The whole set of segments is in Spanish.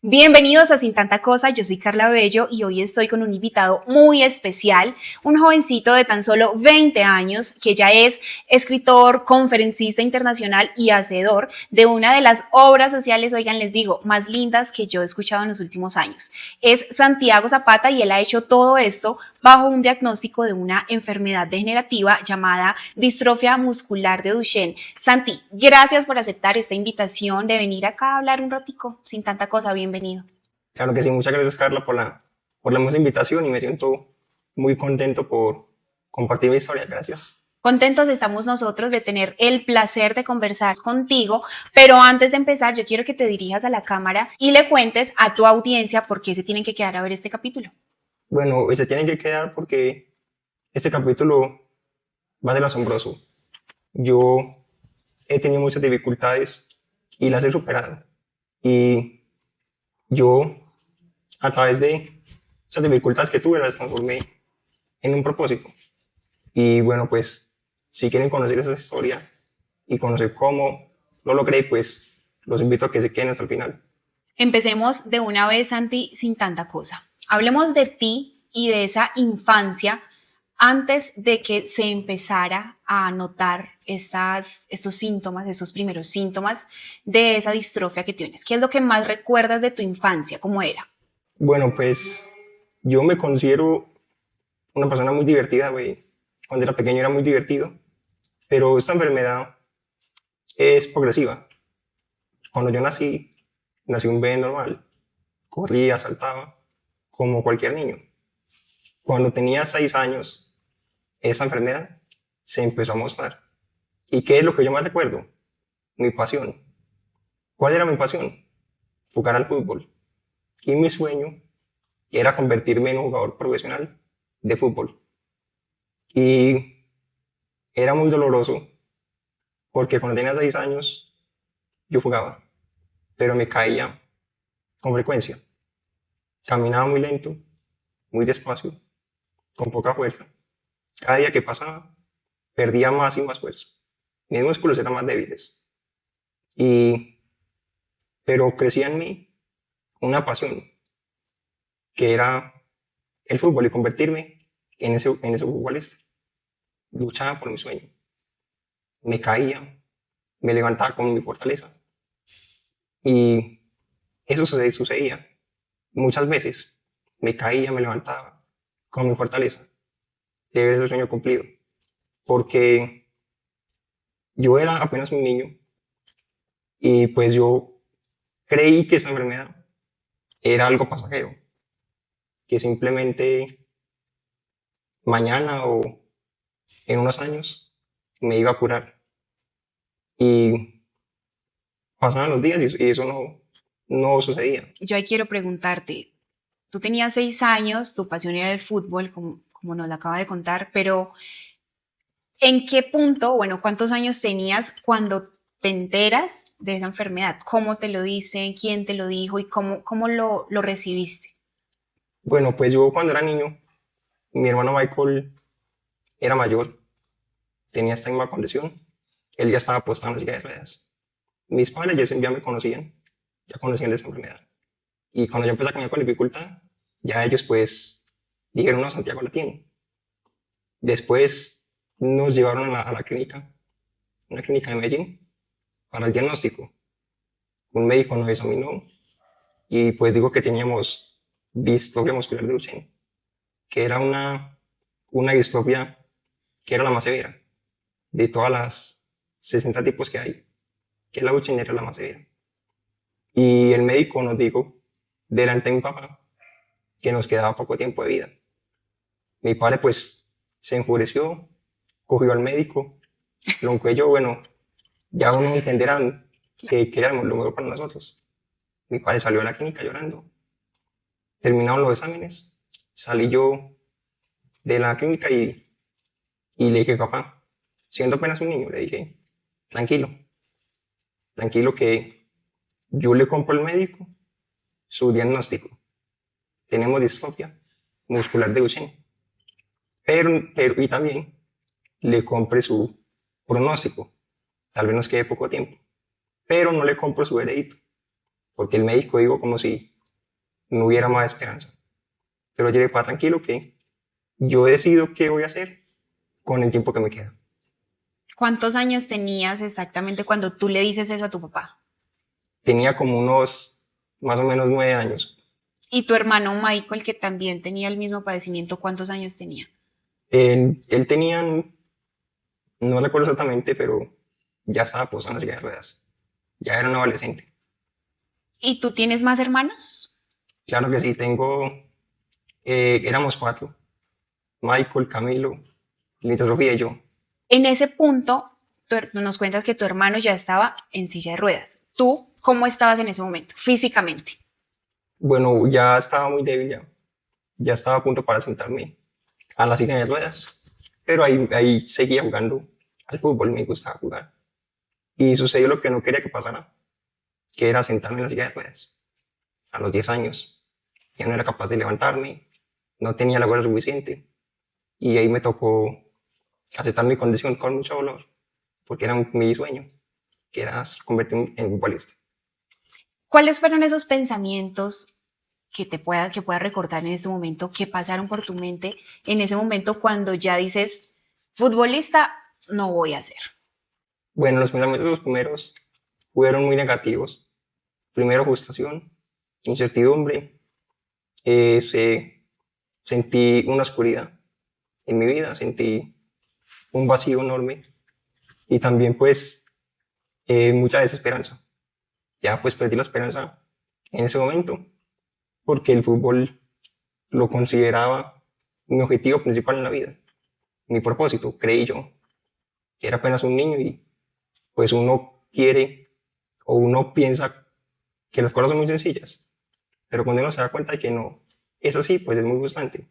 Bienvenidos a Sin Tanta Cosa, yo soy Carla Bello y hoy estoy con un invitado muy especial, un jovencito de tan solo 20 años que ya es escritor, conferencista internacional y hacedor de una de las obras sociales, oigan, les digo, más lindas que yo he escuchado en los últimos años. Es Santiago Zapata y él ha hecho todo esto bajo un diagnóstico de una enfermedad degenerativa llamada distrofia muscular de Duchenne. Santi, gracias por aceptar esta invitación de venir acá a hablar un ratico Sin Tanta Cosa. Bienvenido. Claro que sí, muchas gracias Carla por la hermosa invitación y me siento muy contento por compartir mi historia, gracias. Contentos estamos nosotros de tener el placer de conversar contigo, pero antes de empezar yo quiero que te dirijas a la cámara y le cuentes a tu audiencia por qué se tienen que quedar a ver este capítulo. Bueno, se tienen que quedar porque este capítulo va a ser asombroso. Yo he tenido muchas dificultades y las he superado. Y yo, a través de esas dificultades que tuve, las transformé en un propósito. Y bueno, pues, si quieren conocer esa historia y conocer cómo lo logré, pues, los invito a que se queden hasta el final. Empecemos de una vez, Santi, sin tanta cosa. Hablemos de ti y de esa infancia antes de que se empezara a notar estos síntomas, estos primeros síntomas de esa distrofia que tienes. ¿Qué es lo que más recuerdas de tu infancia? ¿Cómo era? Bueno, pues, yo me considero una persona muy divertida, güey. Cuando era pequeño era muy divertido, pero esta enfermedad es progresiva. Cuando yo nací un bebé normal, corría, saltaba, como cualquier niño. Cuando tenía 6 años, esta enfermedad se empezó a mostrar. ¿Y qué es lo que yo más recuerdo? Mi pasión. ¿Cuál era mi pasión? Jugar al fútbol. Y mi sueño era convertirme en un jugador profesional de fútbol. Y era muy doloroso porque cuando tenía 6 años yo jugaba, pero me caía con frecuencia. Caminaba muy lento, muy despacio, con poca fuerza. Cada día que pasaba, perdía más y más fuerza. Mis músculos eran más débiles. Pero crecía en mí una pasión, que era el fútbol y convertirme en ese futbolista. Luchaba por mi sueño. Me caía, me levantaba con mi fortaleza. Y eso sucedía muchas veces. Me caía, me levantaba con mi fortaleza de ver ese sueño cumplido. Porque yo era apenas un niño y pues yo creí que esa enfermedad era algo pasajero, que simplemente mañana o en unos años me iba a curar. Y pasaban los días y eso no sucedía. Yo ahí quiero preguntarte, tú tenías 6 años, tu pasión era el fútbol, como nos lo acaba de contar, pero ¿en qué punto, bueno, cuántos años tenías cuando te enteras de esa enfermedad? ¿Cómo te lo dicen? ¿Quién te lo dijo? ¿Y cómo lo recibiste? Bueno, pues yo cuando era niño, mi hermano Michael era mayor, tenía esta misma condición, él ya estaba apostando en silla de ruedas. Mis padres ya me conocían, ya conocían de esta enfermedad. Y cuando yo empecé a caminar con dificultad, ya ellos pues dijeron, no, Santiago la tiene. Después nos llevaron a la clínica, una clínica de Medellín, para el diagnóstico. Un médico nos examinó y pues digo que teníamos distrofia muscular de Duchenne, que era una distrofia que era la más severa de todas las 60 tipos que hay, que la Duchenne era la más severa. Y el médico nos dijo, delante de mi papá, que nos quedaba poco tiempo de vida. Mi padre pues se enfureció, cogió al médico, lo encuelló, bueno, ya uno entenderán que queríamos lo mejor para nosotros. Mi padre salió de la clínica llorando. Terminaron los exámenes, salí yo de la clínica y le dije, papá, siendo apenas un niño, le dije, tranquilo, tranquilo que yo le compro al médico su diagnóstico. Tenemos distrofia muscular de Duchenne. Y también le compre su pronóstico. Tal vez nos quede poco tiempo, pero no le compro su veredicto, porque el médico dijo como si no hubiera más esperanza. Pero yo le digo, tranquilo que yo decido qué voy a hacer con el tiempo que me queda. ¿Cuántos años tenías exactamente cuando tú le dices eso a tu papá? Tenía como unos más o menos 9 años. Y tu hermano Michael, que también tenía el mismo padecimiento, ¿cuántos años tenía? Él tenía, no recuerdo exactamente, pero ya estaba posando en silla de ruedas. Ya era un adolescente. ¿Y tú tienes más hermanos? Claro que sí, éramos 4. Michael, Camilo, Lita Sofía y yo. En ese punto, nos cuentas que tu hermano ya estaba en silla de ruedas. ¿Tú cómo estabas en ese momento, físicamente? Bueno, ya estaba muy débil ya. Ya estaba a punto para sentarme a la silla de ruedas. Pero ahí seguía jugando al fútbol, me gustaba jugar. Y sucedió lo que no quería que pasara, que era sentarme en la silla de ruedas. A los 10 años. Ya no era capaz de levantarme, no tenía la fuerza suficiente. Y ahí me tocó aceptar mi condición con mucho dolor, porque era mi sueño, que era convertirme en futbolista. ¿Cuáles fueron esos pensamientos que puedas recordar en este momento, que pasaron por tu mente en ese momento cuando ya dices, futbolista no voy a ser? Bueno, los pensamientos los primeros fueron muy negativos. Primero frustración, incertidumbre, sentí una oscuridad en mi vida, sentí un vacío enorme y también pues mucha desesperanza. Ya pues perdí la esperanza en ese momento porque el fútbol lo consideraba mi objetivo principal en la vida, mi propósito, creí yo, que era apenas un niño y pues uno quiere o uno piensa que las cosas son muy sencillas, pero cuando uno se da cuenta de que no, eso sí, pues es muy frustrante.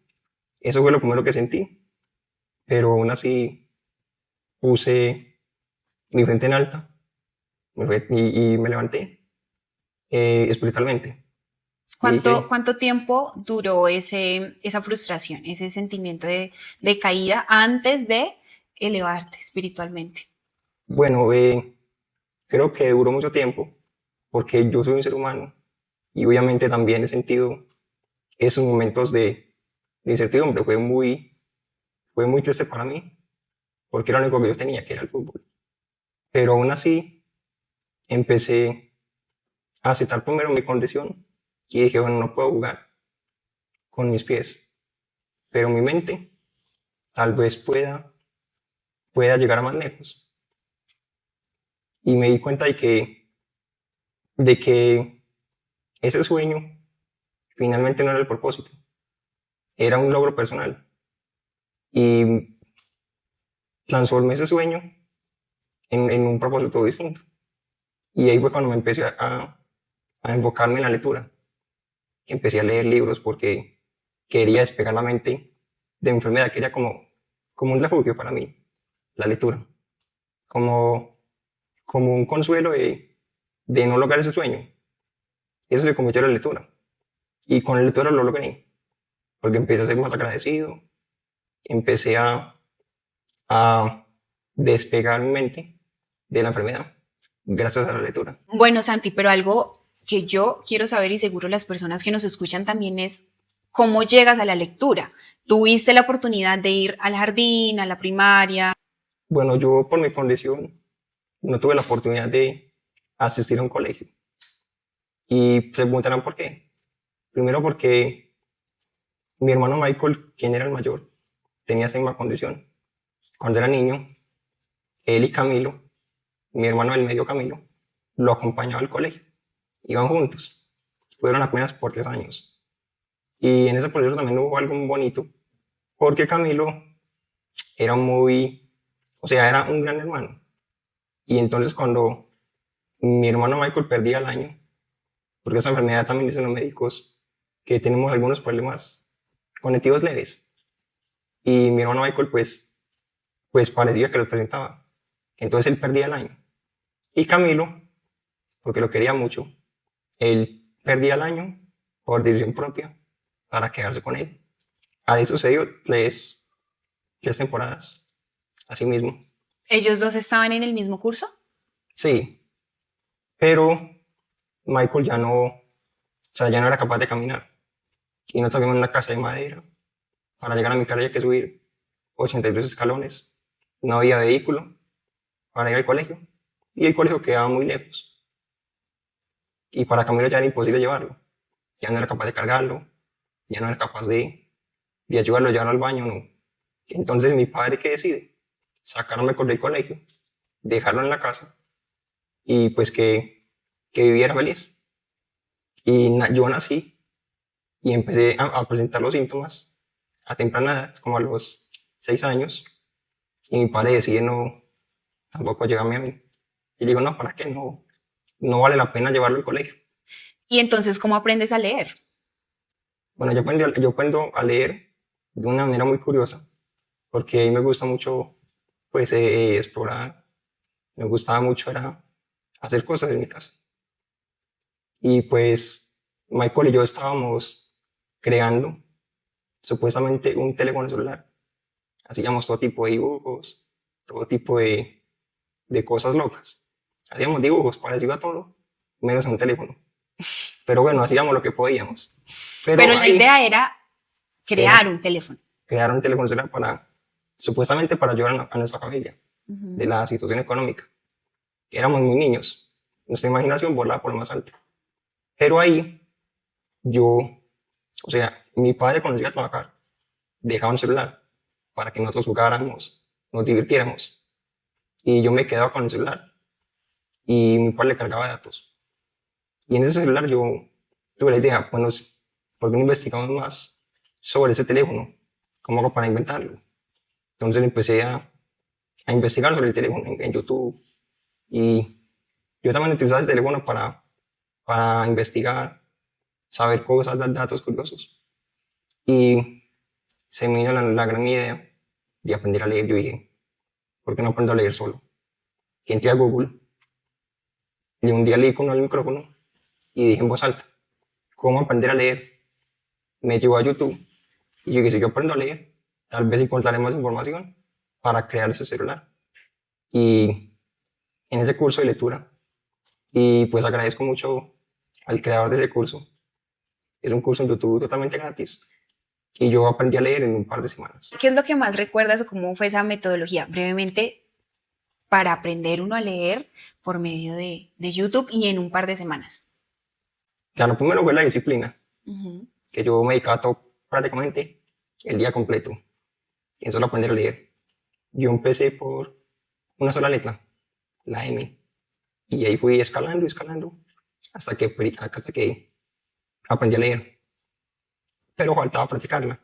Eso fue lo primero que sentí, pero aún así puse mi frente en alta y me levanté espiritualmente. Y dije, ¿Cuánto tiempo duró esa frustración, ese sentimiento de caída antes de elevarte espiritualmente? bueno, creo que duró mucho tiempo porque yo soy un ser humano y obviamente también he sentido esos momentos de incertidumbre. Fue muy triste para mí porque era lo único que yo tenía, que era el fútbol. Pero aún así empecé a aceptar primero mi condición y dije, bueno, no puedo jugar con mis pies, pero mi mente tal vez pueda llegar a más lejos. Y me di cuenta de que ese sueño finalmente no era el propósito, era un logro personal. Y transformé ese sueño en un propósito distinto. Y ahí fue cuando me empecé a enfocarme en la lectura. Empecé a leer libros porque quería despegar la mente de mi enfermedad, quería como un refugio para mí, la lectura, como un consuelo de no lograr ese sueño. Eso se convirtió en la lectura. Y con la lectura lo logré, porque empecé a ser más agradecido, empecé a despegar mi mente de la enfermedad, gracias a la lectura. Bueno, Santi, pero algo que yo quiero saber y seguro las personas que nos escuchan también es cómo llegas a la lectura. ¿Tuviste la oportunidad de ir al jardín, a la primaria? Bueno, yo por mi condición no tuve la oportunidad de asistir a un colegio. Y se preguntarán por qué. Primero porque mi hermano Michael, quien era el mayor, tenía esa misma condición. Cuando era niño, él y Camilo, mi hermano del medio Camilo, lo acompañaba al colegio. Iban juntos. Fueron apenas por 3 años. Y en ese proceso también hubo algo muy bonito, porque Camilo era era un gran hermano. Y entonces cuando mi hermano Michael perdía el año, porque esa enfermedad también dicen los médicos que tenemos algunos problemas cognitivos leves. Y mi hermano Michael pues parecía que lo presentaba. Entonces él perdía el año. Y Camilo, porque lo quería mucho, él perdía el año por decisión propia para quedarse con él. Ahí sucedió tres temporadas, así mismo. ¿Ellos dos estaban en el mismo curso? Sí, pero Michael ya no era capaz de caminar. Y nosotros vivíamos en una casa de madera. Para llegar a mi casa había que subir 82 escalones. No había vehículo para ir al colegio. Y el colegio quedaba muy lejos. Y para Camilo ya era imposible llevarlo. Ya no era capaz de cargarlo. Ya no era capaz de ayudarlo a llevarlo al baño, no. Entonces mi padre, ¿qué decide? Sacarme del colegio, dejarlo en la casa y pues que viviera feliz. Y yo nací y empecé a presentar los síntomas a temprana edad, como a los 6 años. Y mi padre decide tampoco llevarme a mí. Y digo, no, ¿para qué? No vale la pena llevarlo al colegio. ¿Y entonces cómo aprendes a leer? Bueno, yo aprendo a leer de una manera muy curiosa, porque a mí me gusta mucho pues explorar, me gustaba mucho era hacer cosas en mi casa. Y pues Michael y yo estábamos creando supuestamente un teléfono celular. Hacíamos todo tipo de dibujos, todo tipo de cosas locas. Hacíamos dibujos parecido a todo, menos a un teléfono. Pero bueno, hacíamos lo que podíamos. Pero la idea era crear un teléfono. Crear un teléfono celular supuestamente para ayudar a nuestra familia de la situación económica. Éramos muy niños, nuestra imaginación volaba por lo más alto. Pero ahí mi padre cuando iba a trabajar dejaba un celular para que nosotros jugáramos, nos divirtiéramos. Y yo me quedaba con el celular y mi padre le cargaba datos. Y en ese celular yo tuve la idea, bueno, ¿por qué no investigamos más sobre ese teléfono? ¿Cómo hago para inventarlo? Entonces empecé a investigar sobre el teléfono en YouTube. Y yo también utilizaba ese teléfono para investigar, saber cosas, dar datos curiosos. Y se me vino la gran idea de aprender a leer. Yo dije, ¿por qué no aprendo a leer solo? Que entré a Google y un día leí con el micrófono y dije en voz alta, ¿cómo aprender a leer? Me llevó a YouTube y yo dije, si yo aprendo a leer, tal vez encontraré más información para crear ese celular. Y en ese curso de lectura, y pues agradezco mucho al creador de ese curso. Es un curso en YouTube totalmente gratis y yo aprendí a leer en un par de semanas. ¿Qué es lo que más recuerdas o cómo fue esa metodología? Brevemente, para aprender uno a leer por medio de YouTube y en un par de semanas. Ya lo primero fue la disciplina, que yo me dedicaba prácticamente el día completo en solo aprender a leer. Yo empecé por una sola letra, la M, y ahí fui escalando hasta que aprendí a leer. Pero faltaba practicarla.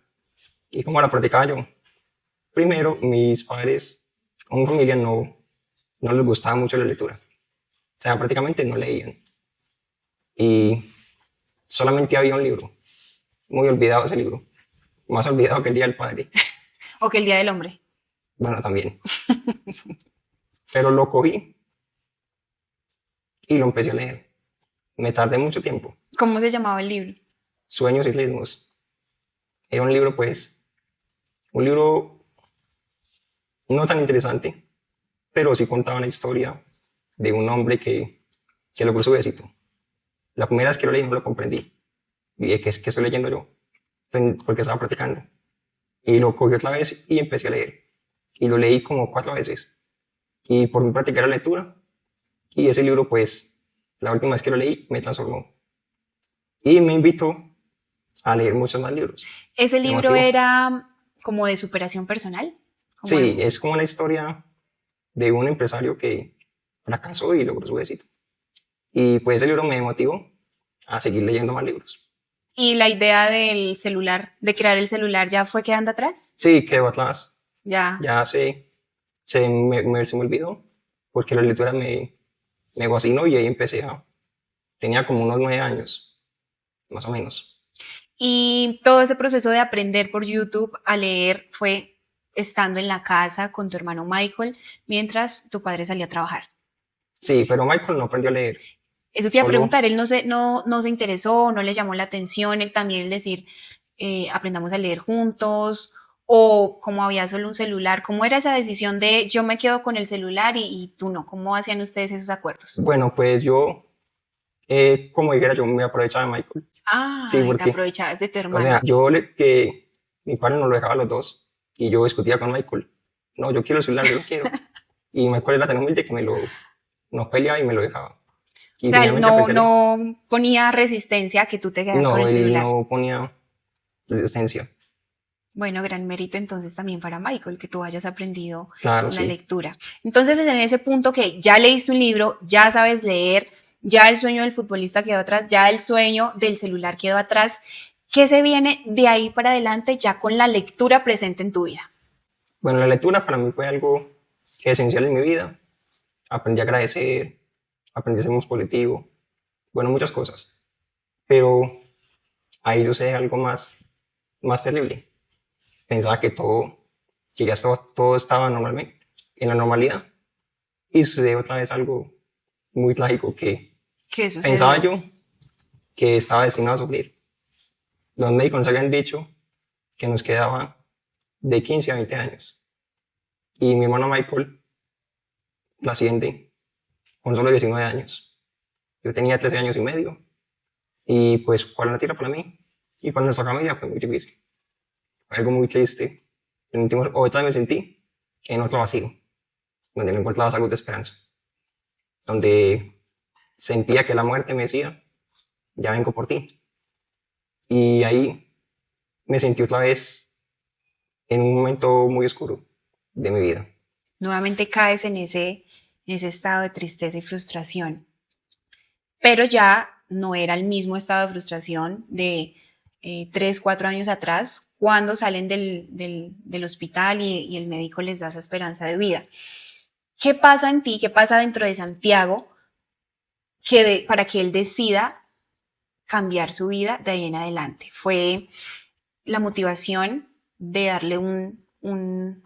¿Y cómo la practicaba yo? Primero, mis padres, como familia, no les gustaba mucho la lectura. O sea, prácticamente no leían. Y solamente había un libro. Muy olvidado ese libro. Más olvidado que el Día del Padre. O que el Día del Hombre. Bueno, también. Pero lo cogí y lo empecé a leer. Me tardé mucho tiempo. ¿Cómo se llamaba el libro? Sueños y ritmos. Era un libro, no tan interesante, pero sí contaba una historia de un hombre que logró su éxito. La primera vez que lo leí no lo comprendí. Y dije, ¿qué estoy leyendo yo? Porque estaba practicando. Y lo cogí otra vez y empecé a leer. Y lo leí como 4 veces. Y por mi practicar la lectura. Y ese libro, pues, la última vez que lo leí, me transformó. Y me invitó a leer muchos más libros. ¿Ese libro era como de superación personal? Sí, es como una historia de un empresario que fracasó y logró su éxito. Y pues ese libro me motivó a seguir leyendo más libros. ¿Y la idea del celular, de crear el celular, ya fue quedando atrás? Sí, quedó atrás. Ya se me olvidó, porque la lectura me fascinó y ahí tenía como unos 9 años, más o menos. Y todo ese proceso de aprender por YouTube a leer fue estando en la casa con tu hermano Michael mientras tu padre salía a trabajar. Sí, pero Michael no aprendió a leer. Eso te iba a preguntar, él no se interesó, no le llamó la atención, él también el decir, aprendamos a leer juntos, o como había solo un celular, ¿cómo era esa decisión de yo me quedo con el celular y tú no? ¿Cómo hacían ustedes esos acuerdos? Bueno, pues yo Como dijera yo, me aprovechaba de Michael. Sí, Ay, te porque, aprovechabas de tu o sea, hermano. que mi padre no lo dejaba a los dos y yo discutía con Michael. No, yo quiero el celular, yo lo quiero. Y Michael era tan humilde que no peleaba y me lo dejaba. O Y sea, él finalmente no, aprendí no ponía resistencia a que tú te quedas con no, el él celular. no ponía resistencia. Bueno, gran mérito entonces también para Michael, que tú hayas aprendido Claro, con la sí. lectura. Entonces, en ese punto que ya leíste un libro, ya sabes leer, ya el sueño del futbolista quedó atrás, ya el sueño del celular quedó atrás, ¿qué se viene de ahí para adelante ya con la lectura presente en tu vida? Bueno, la lectura para mí fue algo esencial en mi vida. Aprendí a agradecer, aprendí a ser más positivo, bueno, muchas cosas. Pero ahí sucede algo más terrible. Pensaba que ya todo estaba normalmente, en la normalidad. Y sucede otra vez algo muy trágico que ¿Qué pensaba sucedió? yo que estaba destinado a sufrir. Los médicos nos habían dicho que nos quedaba de 15 a 20 años. Y mi hermano Michael trasciende con solo 19 años. Yo tenía 13 años y medio. Y pues fue una tira para mí. Y para nuestra familia fue muy difícil. Fue algo muy triste. En el último, ahorita me sentí en otro vacío, donde no encontraba salud de esperanza. Donde sentía que la muerte me decía, ya vengo por ti. Y ahí me sentí otra vez en un momento muy oscuro de mi vida. Nuevamente caes en ese estado de tristeza y frustración, pero ya no era el mismo estado de frustración de 3, 4 años atrás, cuando salen del hospital y el médico les da esa esperanza de vida. ¿Qué pasa en ti? ¿Qué pasa dentro de Santiago para que él decida cambiar su vida de ahí en adelante? ¿Fue la motivación de darle un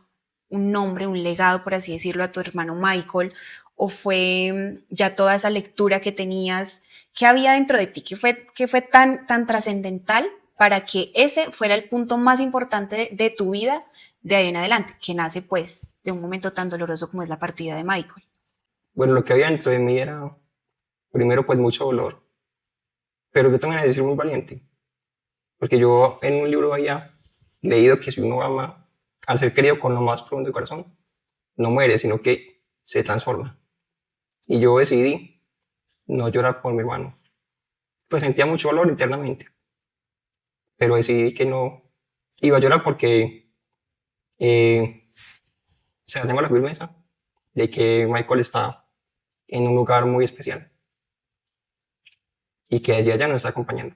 nombre, un legado, por así decirlo, a tu hermano Michael? ¿O fue ya toda esa lectura que tenías? ¿Qué había dentro de ti? ¿Qué fue tan trascendental para que ese fuera el punto más importante de tu vida de ahí en adelante, que nace pues de un momento tan doloroso como es la partida de Michael? Bueno, lo que había dentro de mí era, primero, pues mucho dolor, pero yo también he de ser muy valiente, porque yo en un libro había leído que si uno ama al ser querido con lo más profundo del corazón, no muere, sino que se transforma. Y yo decidí no llorar por mi hermano. Pues sentía mucho dolor internamente, pero decidí que no iba a llorar porque o sea, tengo la firmeza de que Michael está en un lugar muy especial y que ella ya nos está acompañando.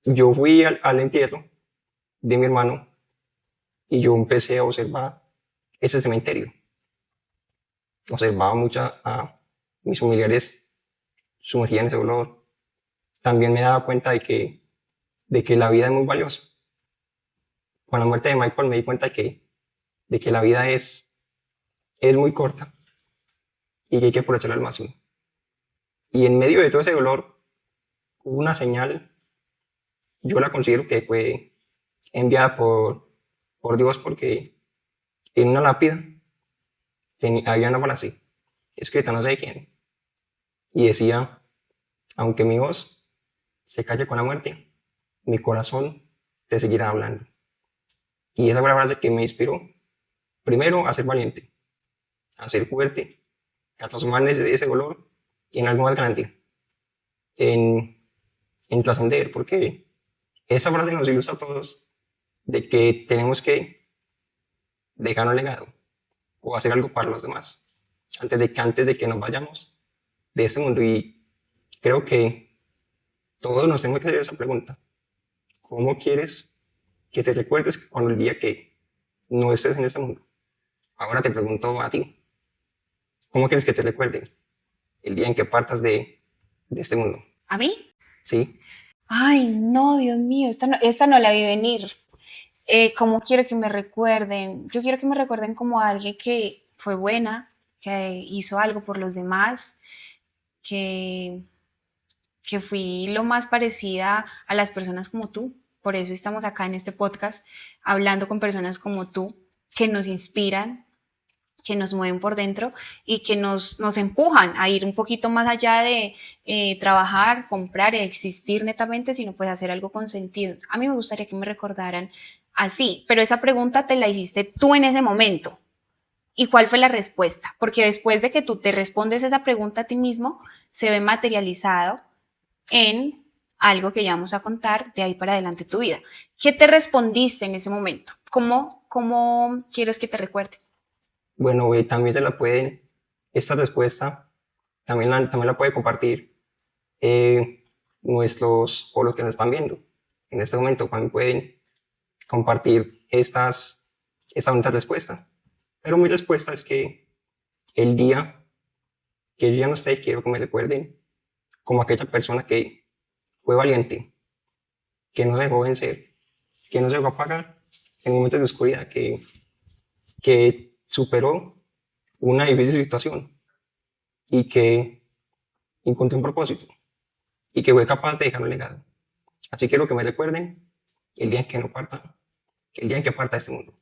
Yo fui al entierro de mi hermano y yo empecé a observar ese cementerio. Observaba mucho a mis familiares sumergidos en ese dolor. También me daba cuenta de que la vida es muy valiosa. Con la muerte de Michael me di cuenta de que la vida es muy corta y que hay que aprovecharla al máximo. Y en medio de todo ese dolor hubo una señal, yo la considero que fue enviada por Dios porque en una lápida había una frase escrita no sé de quién y decía, aunque mi voz se calle con la muerte, mi corazón te seguirá hablando. Y esa fue la frase que me inspiró, primero, a ser valiente, a ser fuerte, a transformar ese dolor en algo más grande, en, en trascender, porque esa frase nos ilustra a todos de que tenemos que dejar un legado o hacer algo para los demás antes de que nos vayamos de este mundo. Y creo que todos nos tenemos que hacer esa pregunta. ¿Cómo quieres que te recuerdes cuando el día que no estés en este mundo? Ahora te pregunto a ti, ¿cómo quieres que te recuerden el día en que partas de este mundo? ¿A mí? ¿Sí? Ay, no, Dios mío, esta no la vi venir. ¿Cómo quiero que me recuerden? Yo quiero que me recuerden como alguien que fue buena, que hizo algo por los demás, que, que fui lo más parecida a las personas como tú. Por eso estamos acá en este podcast hablando con personas como tú que nos inspiran, que nos mueven por dentro y que nos empujan a ir un poquito más allá de trabajar, comprar, existir netamente, sino pues hacer algo con sentido. A mí me gustaría que me recordaran así, pero esa pregunta te la hiciste tú en ese momento. ¿Y cuál fue la respuesta? Porque después de que tú te respondes esa pregunta a ti mismo, se ve materializado en algo que ya vamos a contar de ahí para adelante tu vida. ¿Qué te respondiste en ese momento? ¿Cómo quieres que te recuerde? Bueno, también se la pueden, esta respuesta también la puede compartir o los que nos están viendo. En este momento también pueden compartir esta única respuesta. Pero mi respuesta es que el día que yo ya no esté, quiero que me recuerden como aquella persona que fue valiente, que no se dejó vencer, que no se dejó apagar en momentos de oscuridad, que superó una difícil situación y que encontró un propósito y que fue capaz de dejar un legado. Así quiero que me recuerden el día en que no parta, el día en que parta de este mundo.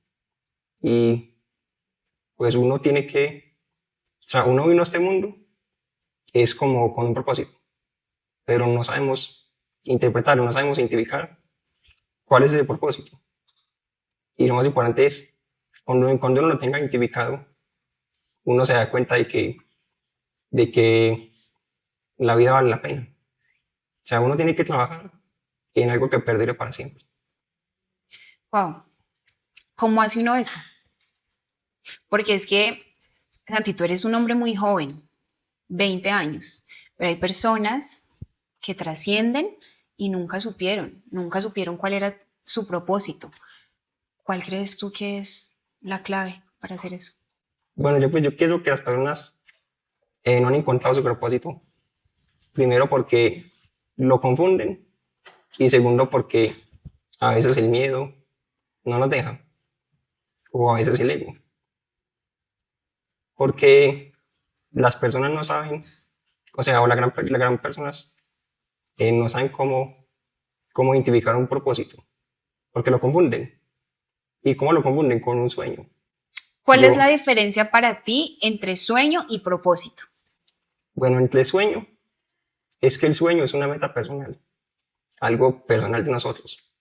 Y pues uno tiene que, o sea, uno vino a este mundo es como con un propósito, pero no sabemos interpretarlo, no sabemos identificar cuál es ese propósito. Y lo más importante es, cuando uno lo tenga identificado, uno se da cuenta de que la vida vale la pena. O sea, uno tiene que trabajar en algo que perdure para siempre. Wow, ¿cómo hace uno eso? Porque es que, Santi, tú eres un hombre muy joven, 20 años, pero hay personas que trascienden y nunca supieron cuál era su propósito. ¿Cuál crees tú que es la clave para hacer eso? Bueno, yo quiero que las personas no han encontrado su propósito. Primero porque lo confunden y segundo porque a veces el miedo no nos deja o a veces el ego. Porque las personas no saben, o sea, o la gran personas no saben cómo identificar un propósito, porque lo confunden. ¿Y cómo lo confunden? Con un sueño. ¿Cuál es Yo, la diferencia para ti entre sueño y propósito? bueno, entre sueño, es que el sueño es una meta personal, algo personal de nosotros,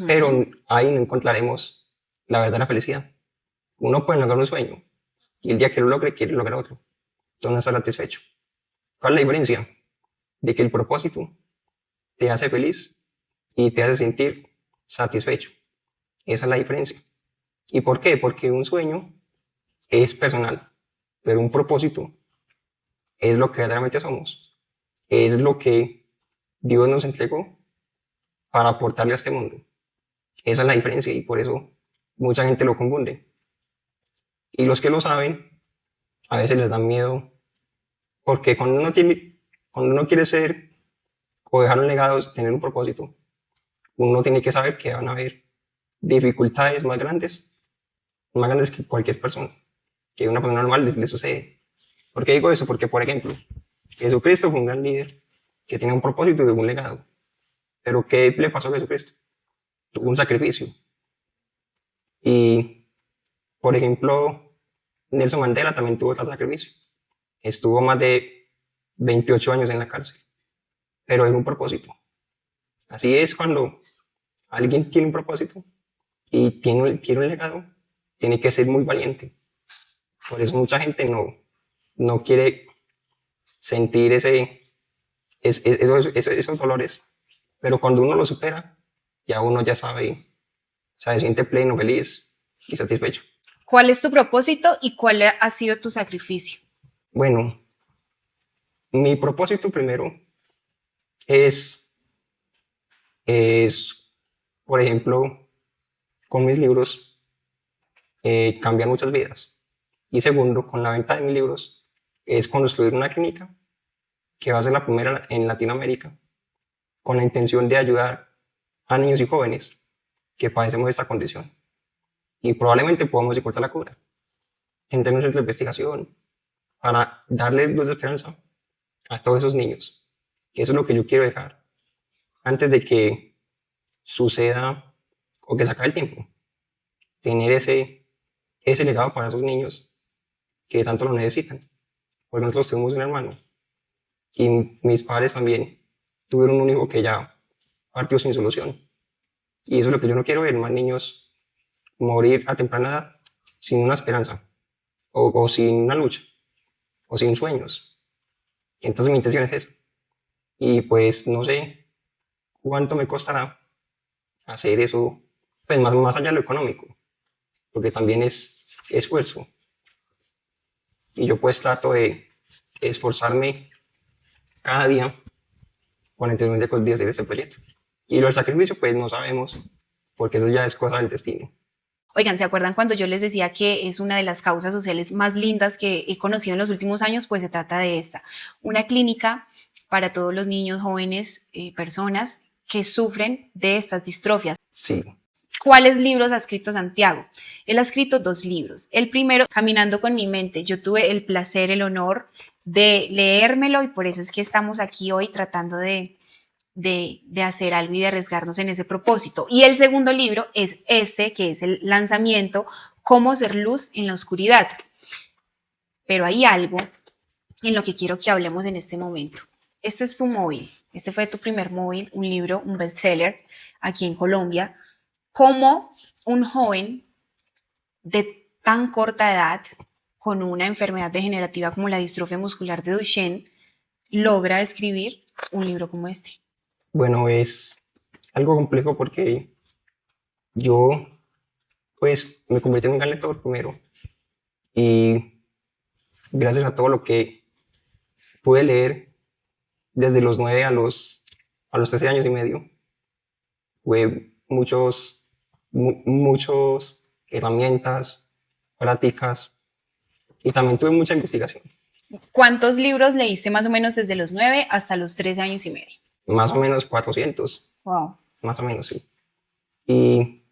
pero ahí no encontraremos la verdad de la felicidad. Uno puede lograr un sueño y el día que lo logre quiere lograr otro, entonces no está satisfecho. ¿Cuál es la diferencia? De que el propósito te hace feliz y te hace sentir satisfecho. Esa es la diferencia. ¿Y por qué? Porque un sueño es personal, pero un propósito es lo que verdaderamente somos. Es lo que Dios nos entregó para aportarle a este mundo. Esa es la diferencia y por eso mucha gente lo confunde. Y los que lo saben, a veces les da miedo, porque cuando uno quiere ser o dejar un legado, tener un propósito, uno tiene que saber que van a haber dificultades más grandes que cualquier persona, que a una persona normal le sucede. ¿Por qué digo eso? Porque, por ejemplo, Jesucristo fue un gran líder que tenía un propósito y un legado. Pero ¿qué le pasó a Jesucristo? Tuvo un sacrificio. Y, por ejemplo, Nelson Mandela también tuvo otro sacrificio. Estuvo más de 28 años en la cárcel, pero es un propósito. Así es cuando alguien tiene un propósito y tiene un legado, tiene que ser muy valiente. Por eso mucha gente no quiere sentir esos dolores. Pero cuando uno lo supera, ya uno ya sabe, o sea, se siente pleno, feliz y satisfecho. ¿Cuál es tu propósito y cuál ha sido tu sacrificio? Bueno, mi propósito primero es, por ejemplo, con mis libros, cambiar muchas vidas. Y segundo, con la venta de mis libros, es construir una clínica que va a ser la primera en Latinoamérica, con la intención de ayudar a niños y jóvenes que padecemos de esta condición. Y probablemente podamos encontrar la cura. Tener un centro de investigación para darle luz de esperanza a todos esos niños. Que eso es lo que yo quiero dejar antes de que suceda o que se acabe el tiempo. Tener ese legado para esos niños que tanto lo necesitan. Porque nosotros tuvimos un hermano y mis padres también tuvieron un hijo que ya partió sin solución. Y eso es lo que yo no quiero ver, más niños morir a temprana edad sin una esperanza, o sin una lucha, o sin sueños. Entonces mi intención es eso. Y pues no sé cuánto me costará hacer eso, pues más allá de lo económico, porque también es esfuerzo. Y yo pues trato de esforzarme cada día con la intención de hacer este proyecto. Y lo del sacrificio pues no sabemos, porque eso ya es cosa del destino. Oigan, ¿se acuerdan cuando yo les decía que es una de las causas sociales más lindas que he conocido en los últimos años? Pues se trata de esta, una clínica para todos los niños, jóvenes, personas que sufren de estas distrofias. Sí. ¿Cuáles libros ha escrito Santiago? Él ha escrito 2 libros. El primero, Caminando con mi mente. Yo tuve el placer, el honor de leérmelo y por eso es que estamos aquí hoy tratando de hacer algo y de arriesgarnos en ese propósito. Y el segundo libro es este, que es el lanzamiento, Cómo ser luz en la oscuridad. Pero hay algo en lo que quiero que hablemos en este momento. Este es tu móvil, este fue tu primer móvil, un libro, un bestseller aquí en Colombia. Cómo un joven de tan corta edad, con una enfermedad degenerativa como la distrofia muscular de Duchenne, logra escribir un libro como este. Bueno, es algo complejo porque yo, pues, me convertí en un gran lector primero. Y gracias a todo lo que pude leer desde los 9 a los 13 años y medio, fue muchos herramientas, prácticas, y también tuve mucha investigación. ¿Cuántos libros leíste más o menos desde los 9 hasta los 13 años y medio? Más o menos 400. Wow. Más o menos, sí. Y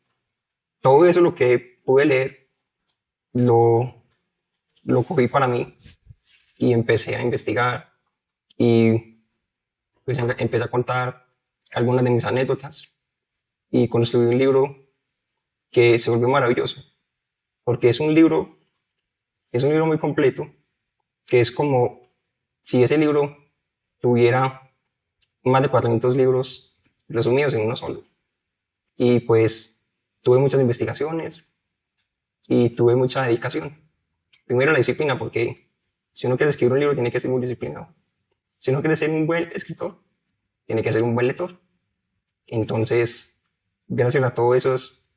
todo eso lo que pude leer, lo cogí para mí y empecé a investigar y pues empecé a contar algunas de mis anécdotas y construí un libro que se volvió maravilloso, porque es un libro muy completo, que es como si ese libro tuviera más de 400 libros resumidos en uno solo. Y pues tuve muchas investigaciones y tuve mucha dedicación. Primero la disciplina, porque si uno quiere escribir un libro tiene que ser muy disciplinado. Si uno quiere ser un buen escritor, tiene que ser un buen lector. Entonces, gracias a todos esos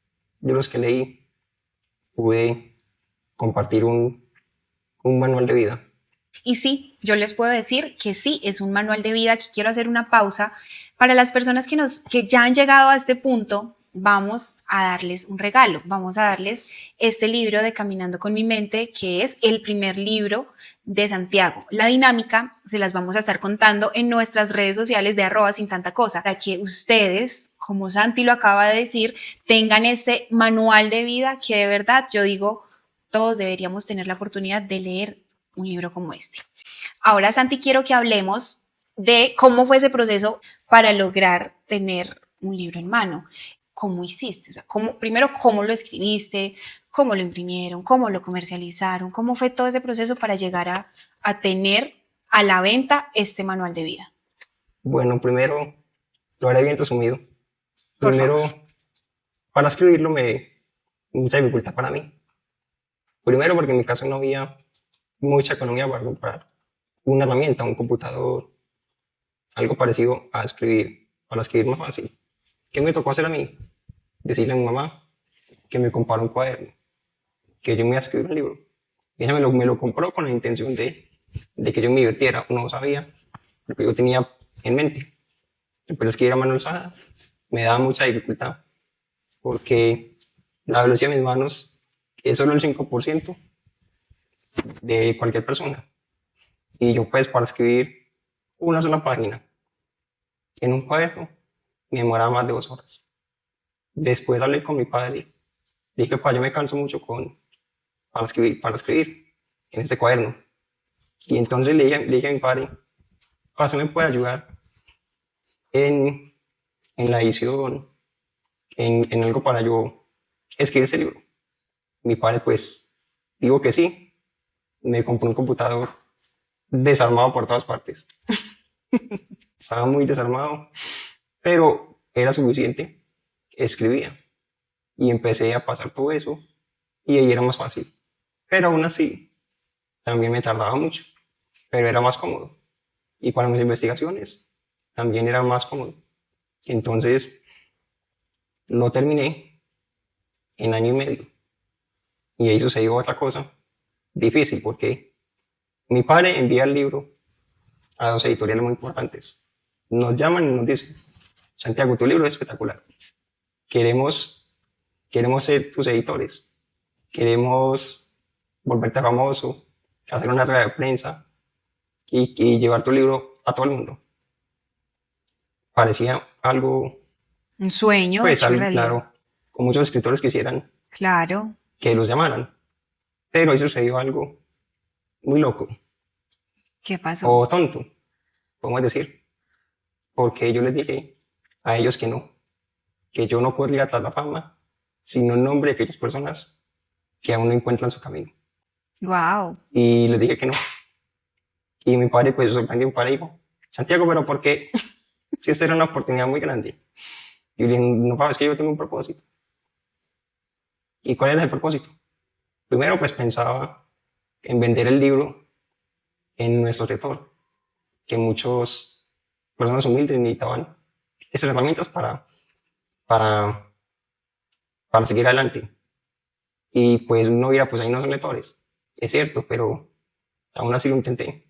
libros que leí, pude compartir un manual de vida. Y sí, yo les puedo decir que sí, es un manual de vida. Aquí quiero hacer una pausa. Para las personas que ya han llegado a este punto, vamos a darles un regalo. Vamos a darles este libro de Caminando con mi mente, que es el primer libro de Santiago. La dinámica se las vamos a estar contando en nuestras redes sociales de @sintanta_cosa, para que ustedes, como Santi lo acaba de decir, tengan este manual de vida que de verdad yo digo, todos deberíamos tener la oportunidad de leer un libro como este. Ahora, Santi, quiero que hablemos de cómo fue ese proceso para lograr tener un libro en mano. ¿Cómo hiciste? O sea, primero, ¿cómo lo escribiste? ¿Cómo lo imprimieron? ¿Cómo lo comercializaron? ¿Cómo fue todo ese proceso para llegar a tener a la venta este manual de vida? Bueno, primero, lo haré bien resumido. Primero, para escribirlo mucha dificultad para mí. Primero, porque en mi caso no había mucha economía para comprar una herramienta, un computador, algo parecido a escribir, para escribir más fácil. ¿Qué me tocó hacer a mí? Decirle a mi mamá que me comprara un cuaderno, que yo me iba a escribir un libro. Y ella me lo compró con la intención de que yo me divirtiera. No sabía lo que yo tenía en mente. Pero escribir a mano alzada me daba mucha dificultad, porque la velocidad de mis manos es solo el 5% de cualquier persona. Y yo pues para escribir una sola página en un cuaderno me demoraba más de 2 horas. Después hablé con mi padre, dije, papá, yo me canso mucho para escribir en este cuaderno. Y entonces le dije a mi padre, papá, ¿se me puede ayudar en la edición, en algo para yo escribir ese libro? Mi padre pues dijo que sí, me compré un computador desarmado por todas partes. Estaba muy desarmado, pero era suficiente. Escribía y empecé a pasar todo eso y ahí era más fácil. Pero aún así, también me tardaba mucho, pero era más cómodo. Y para mis investigaciones, también era más cómodo. Entonces, lo terminé en año y medio. Y ahí sucedió otra cosa difícil, porque mi padre envía el libro a dos editoriales muy importantes. Nos llaman y nos dicen, Santiago, tu libro es espectacular. Queremos, queremos ser tus editores. Queremos volverte famoso, hacer una rueda de prensa y llevar tu libro a todo el mundo. Parecía algo, Un sueño pues, hecho algo realidad. claro, con muchos escritores quisieran Claro. que los llamaran. Pero ahí sucedió algo muy loco ¿Qué pasó? o tonto, podemos decir, porque yo les dije a ellos que yo no corría tras la fama, sino en nombre de aquellas personas que aún no encuentran su camino. Wow. Y les dije que no. Y mi padre, pues, sorprendió, mi padre dijo, Santiago, pero ¿por qué? Si esta era una oportunidad muy grande. Y yo le dije, no, papá, es que yo tengo un propósito. ¿Y cuál era el propósito? Primero, pues, pensaba en vender el libro en nuestro sector, que muchas personas humildes necesitaban esas herramientas para, para seguir adelante. Y pues no hubiera, pues ahí no son lectores, es cierto, pero aún así lo intenté.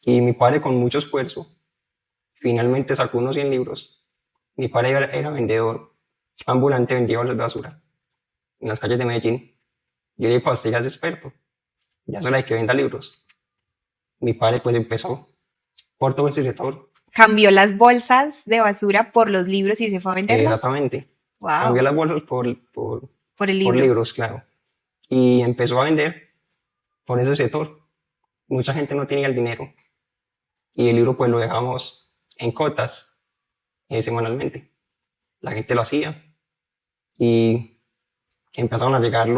Y mi padre con mucho esfuerzo finalmente sacó unos 100 libros. Mi padre era vendedor ambulante, vendía bolsas de basura en las calles de Medellín. Yo le dije, pues usted ya es experto, ya es hora de que venda libros. Mi padre pues empezó por todo ese sector, Cambió las bolsas de basura por los libros y se fue a venderlas. exactamente. Cambió Wow. las bolsas Por el por libro. libros, claro. Y empezó a vender por ese sector. Mucha gente no tenía el dinero y el libro pues lo dejamos en cotas semanalmente. La gente lo hacía y empezaron a llegar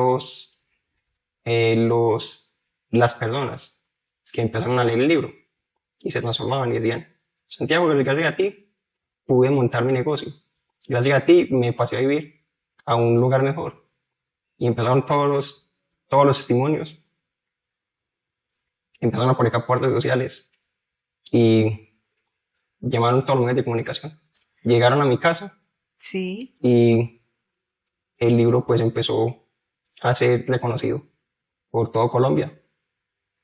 las personas que empezaron a leer el libro y se transformaban y decían, Santiago, gracias a ti pude montar mi negocio. Gracias a ti me pasé a vivir a un lugar mejor. Y empezaron todos los testimonios. Empezaron a publicar por redes sociales y llamaron todos los medios de comunicación. Llegaron a mi casa Sí. y el libro pues empezó a ser reconocido por todo Colombia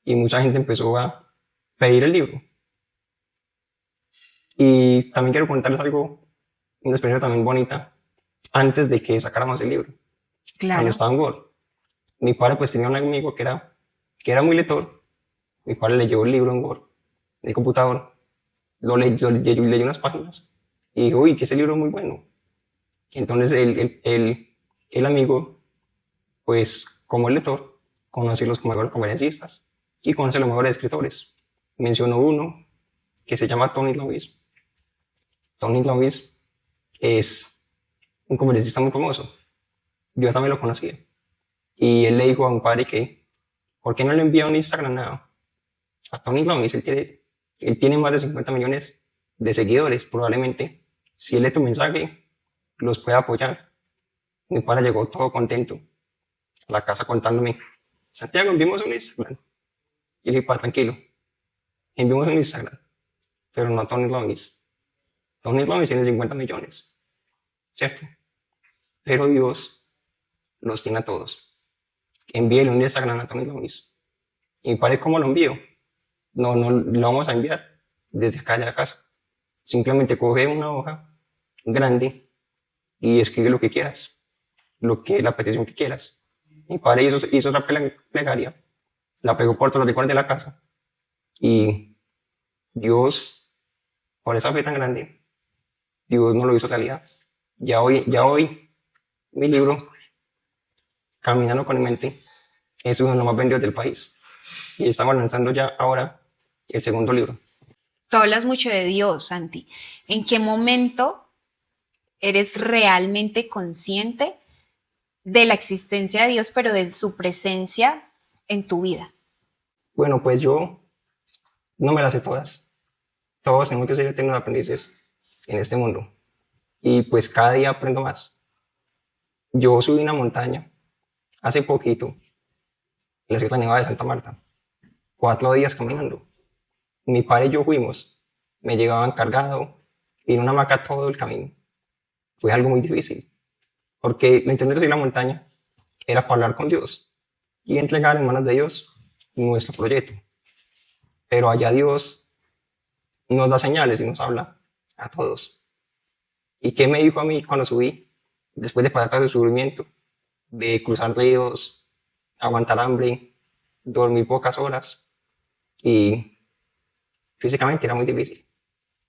y mucha gente empezó a pedir el libro. Y también quiero contarles algo, una experiencia también bonita, antes de que sacáramos el libro, cuando Claro. estaba en Word. Mi padre pues tenía un amigo que era muy lector. Mi padre leyó el libro en Word, en el computador, leyó unas páginas y dijo, uy, que ese libro es muy bueno. Entonces el amigo, pues como el lector, conoce los mejores conferencistas y conoce los mejores escritores. Mencionó uno que se llama Tony Lewis. Tony Lewis es un conferencista muy famoso. Yo también lo conocía. Y él le dijo a un padre que, ¿por qué no le envía un Instagram a Tony Lewis? Él tiene más de 50 millones de seguidores, probablemente. Si él lee tu mensaje, los puede apoyar. Mi padre llegó todo contento a la casa contándome, Santiago, enviamos un Instagram. Y le dije, pa, tranquilo, enviamos un Instagram, pero no a Tony Lewis. Tony Lewis tiene 50 millones, ¿cierto? Pero Dios los tiene a todos. Envíele un Instagram a Tony Lewis. Y mi padre, ¿cómo lo envío? No, no lo vamos a enviar desde acá de la casa. Simplemente coge una hoja grande y escribe lo que quieras, la petición que quieras. Mi padre hizo la plegaria, la pegó por todos los rincones de la casa y Dios, por esa fe tan grande, Dios no lo hizo realidad. Ya hoy, mi libro, Caminando con mi mente, es uno de los más vendidos del país. Y estamos lanzando ya ahora el segundo libro. Tú hablas mucho de Dios, Santi. ¿En qué momento eres realmente consciente de la existencia de Dios, pero de su presencia en tu vida? Bueno, pues yo no me las sé todas. Todos tenemos que ser eternos aprendices en este mundo. Y pues cada día aprendo más. Yo subí una montaña hace poquito, la Sierra Nevada de Santa Marta, 4 días caminando. Mi padre y yo fuimos, me llevaban cargado y en una hamaca todo el camino. Fue algo muy difícil, porque la intención de subir la montaña era para hablar con Dios y entregar en manos de Dios nuestro proyecto. Pero allá Dios nos da señales y nos habla a todos. ¿Y qué me dijo a mí cuando subí? Después de pasar todo el sufrimiento, de cruzar ríos, aguantar hambre, dormir pocas horas y físicamente era muy difícil.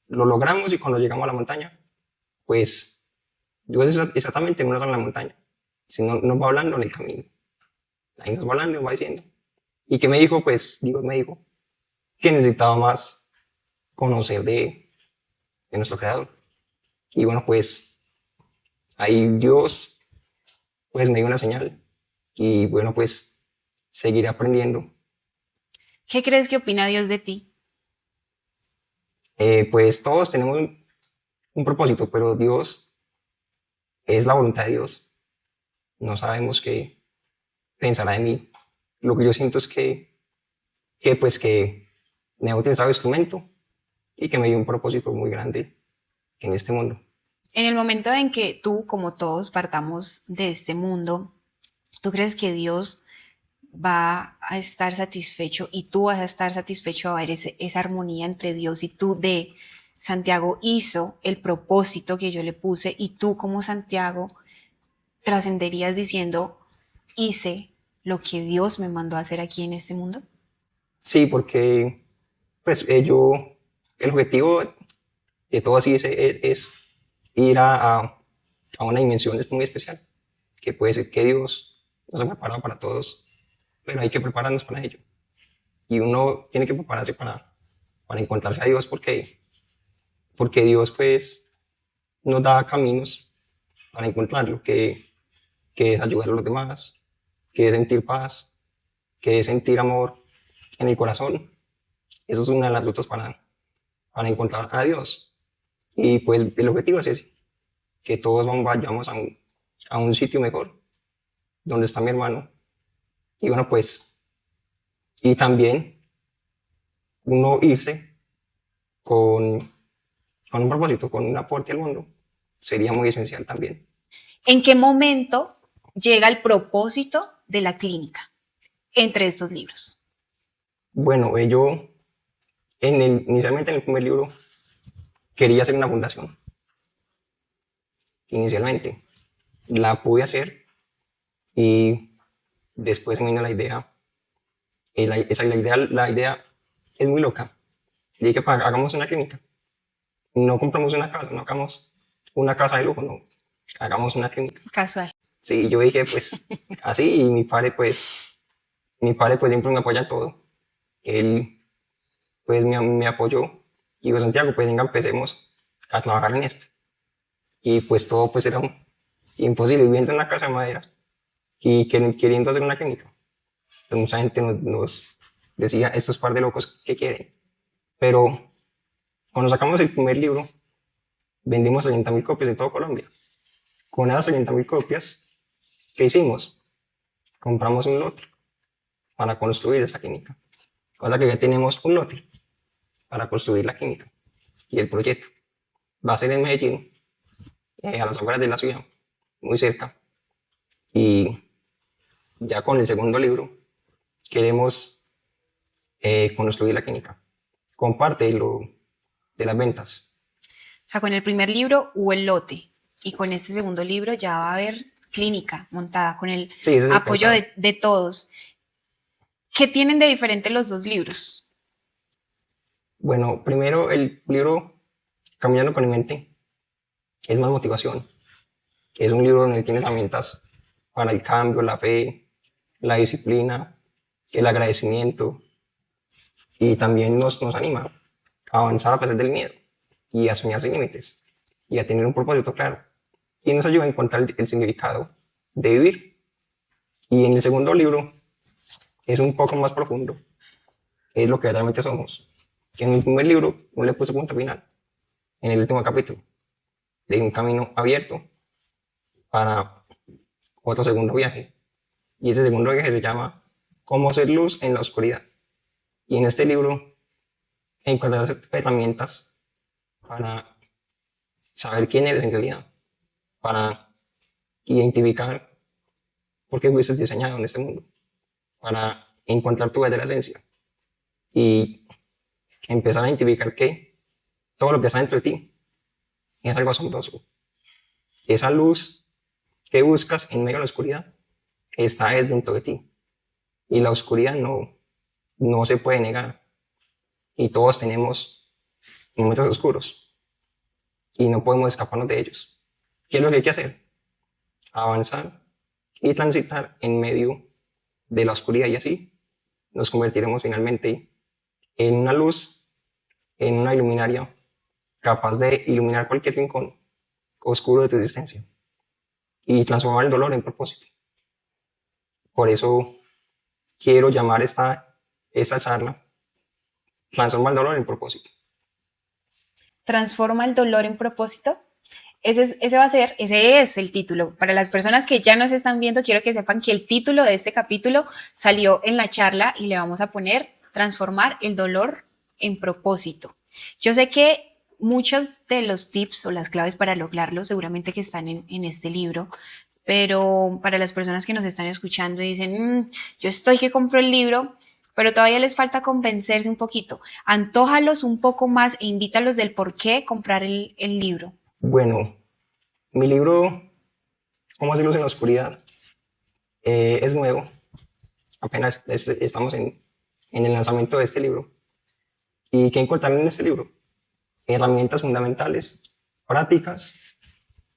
Lo logramos y cuando llegamos a la montaña, pues Dios es exactamente no nos en la montaña, sino nos va hablando en el camino. Ahí nos va hablando y nos va diciendo. ¿Y qué me dijo? Pues Dios me dijo que necesitaba más conocer de nuestro Creador. Y bueno, pues ahí Dios pues me dio una señal y bueno, pues seguiré aprendiendo. ¿Qué crees que opina Dios de ti? Pues todos tenemos un propósito, pero Dios es la voluntad de Dios. No sabemos qué pensará de mí. Lo que yo siento es que me ha utilizado instrumento y que me dio un propósito muy grande en este mundo. En el momento en que tú, como todos, partamos de este mundo, ¿tú crees que Dios va a estar satisfecho y tú vas a estar satisfecho a ver esa armonía entre Dios y tú de Santiago hizo el propósito que yo le puse y tú como Santiago trascenderías diciendo hice lo que Dios me mandó a hacer aquí en este mundo? Sí, porque pues el objetivo de todo así es ir a una dimensión muy especial, que puede ser que Dios nos ha preparado para todos, pero hay que prepararnos para ello. Y uno tiene que prepararse para encontrarse a Dios porque Dios pues nos da caminos para encontrarlo, que es ayudar a los demás, que es sentir paz, que es sentir amor en el corazón. Eso es una de las rutas para encontrar a Dios. Y pues el objetivo es ese, que todos vayamos a un sitio mejor, donde está mi hermano. Y bueno, pues, y también uno irse con un propósito, con un aporte al mundo, sería muy esencial también. ¿En qué momento llega el propósito de la clínica entre estos libros? Bueno, yo inicialmente en el primer libro quería hacer una fundación. Inicialmente la pude hacer y después me vino la idea. La idea es muy loca. Dije que hagamos una clínica. No compramos una casa, no hagamos una casa de lujo, no. Hagamos una clínica. Casual. Sí, yo dije pues así y mi padre pues siempre me apoya en todo. Él pues me apoyó y dijo, Santiago, pues venga, empecemos a trabajar en esto. Y pues todo pues era imposible, viviendo en una casa de madera y queriendo hacer una clínica. Pues mucha gente nos decía, estos par de locos, ¿qué quieren? Pero cuando sacamos el primer libro, vendimos 30.000 copias en todo Colombia. Con esas 30.000 copias, ¿qué hicimos? Compramos un lote para construir esa clínica. Cosa que ya tenemos un lote para construir la clínica. Y el proyecto va a ser en Medellín, a las afueras de la ciudad, muy cerca. Y ya con el segundo libro queremos construir la clínica con parte de las ventas. O sea, con el primer libro hubo el lote y con este segundo libro ya va a haber clínica montada con el apoyo de todos. ¿Qué tienen de diferente los dos libros? Bueno, primero el libro Caminando con mi mente es más motivación. Es un libro donde tiene herramientas para el cambio, la fe, la disciplina, el agradecimiento y también nos anima a avanzar a pesar del miedo y a soñar sin límites y a tener un propósito claro. Y nos ayuda a encontrar el significado de vivir. Y en el segundo libro es un poco más profundo, es lo que realmente somos. Que en mi primer libro no le puse punto final, en el último capítulo, de un camino abierto para otro segundo viaje. Y ese segundo viaje se llama Cómo ser luz en la oscuridad. Y en este libro encontrarás herramientas para saber quién eres en realidad, para identificar por qué fuiste diseñado en este mundo, para encontrar tu verdadera esencia y empezar a identificar que todo lo que está dentro de ti es algo asombroso. Esa luz que buscas en medio de la oscuridad está dentro de ti. Y la oscuridad no se puede negar. Y todos tenemos momentos oscuros. Y no podemos escaparnos de ellos. ¿Qué es lo que hay que hacer? Avanzar y transitar en medio de la oscuridad. Y así nos convertiremos finalmente en una luz, en una iluminaria capaz de iluminar cualquier rincón oscuro de tu existencia y transformar el dolor en propósito. Por eso quiero llamar esta charla Transforma el dolor en propósito. Transforma el dolor en propósito. Ese es el título. Para las personas que ya nos están viendo, quiero que sepan que el título de este capítulo salió en la charla y le vamos a poner Transformar el dolor en propósito. Yo sé que muchos de los tips o las claves para lograrlo seguramente que están en este libro, pero para las personas que nos están escuchando y dicen, yo estoy que compro el libro, pero todavía les falta convencerse un poquito. Antójalos un poco más e invítalos del por qué comprar el libro. Bueno, mi libro, ¿Cómo hacer luz en la oscuridad? Es nuevo. Apenas estamos en el lanzamiento de este libro. ¿Y qué encontrar en este libro? Herramientas fundamentales, prácticas,